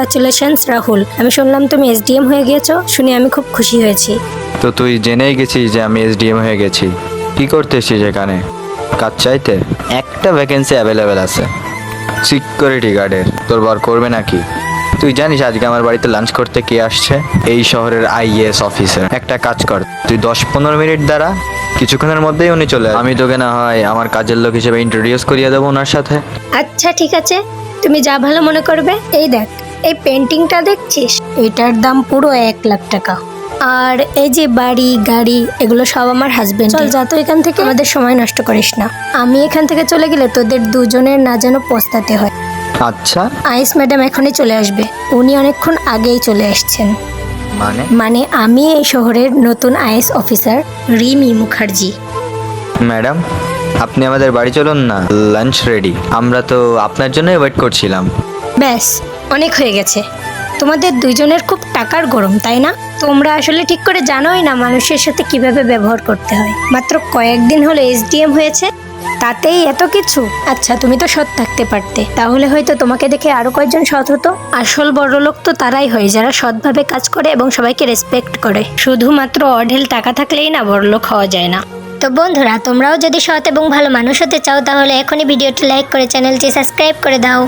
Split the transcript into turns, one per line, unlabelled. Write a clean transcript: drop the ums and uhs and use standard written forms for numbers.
Congratulations Rahul, আমি শুনলাম তুমি এসডিএম হয়ে গিয়েছো, শুনে আমি খুব খুশি হয়েছি।
তো তুই জেনেই গেছিস যে আমি এসডিএম হয়ে গেছি। কি করতে এসেছিস এখানে? কাজ চাইতে? একটা ভ্যাকেন্সি অ্যাভেলেবেল আছে সিকিউরিটি গার্ডের। তোর বার করবে নাকি? তুই জানিস আজকে আমার বাড়িতে লাঞ্চ করতে কে আসছে? এই শহরের আইএএস অফিসার। একটা কাজ কর, তুই 10-15 মিনিট দাঁড়া, কিছুক্ষণের মধ্যেই উনি চলে আসবে। আমি তোকে না হয় আমার কাজের লোক হিসেবে ইন্ট্রোডিউস করিয়ে দেবো ওনার সাথে।
আচ্ছা ঠিক আছে, তুমি যা ভালো মনে করবে। এই দেখ, এই পেন্টিংটা দেখছিস, এটার দাম পুরো 1 লাখ টাকা। আর এই যে বাড়ি গাড়ি এগুলো সব আমার হাজবেন্ড। চল যা তো এখান থেকে, আমাদের সময় নষ্ট করিস না। আমি এখান থেকে চলে গেলে তোদের দুজনের না যেন পস্তাতে হয়।
আচ্ছা,
আইস ম্যাডাম এখনই চলে আসবে, উনি অনেকক্ষণ আগেই চলে এসেছেন। মানে আমি এই শহরের নতুন IAS officer Rimi Mukherjee.
Madam, আপনি আমাদের বাড়ি চলুন না, লাঞ্চ রেডি। আমরা তো আপনার জন্যই ওয়েট করছিলাম।
ব্যাস, অনেক হয়ে গেছে। তোমাদের দুইজনের খুব টাকার গরম, তাই না? তোমরা আসলে ঠিক করে জানোই না মানুষের সাথে কিভাবে ব্যবহার করতে হয়। মাত্র কয়েকদিন হলো এসডিএম হয়েছে, তাতেই এত কিছু। আচ্ছা, তুমি তো সৎ থাকতে পারতে, তাহলে হয়তো তোমাকে দেখে আরো কয়েকজন সৎ হতো। আসল বড়লোক তো তারাই হয় যারা সৎভাবে কাজ করে এবং সবাইকে রেসপেক্ট করে। শুধুমাত্র অঢেল টাকা থাকলেই না বড়লোক হওয়া যায় না। তো বন্ধুরা, তোমরাও যদি সৎ এবং ভালো মানুষ হতে চাও তাহলে এখনই ভিডিওটি লাইক করে চ্যানেলটি সাবস্ক্রাইব করে দাও।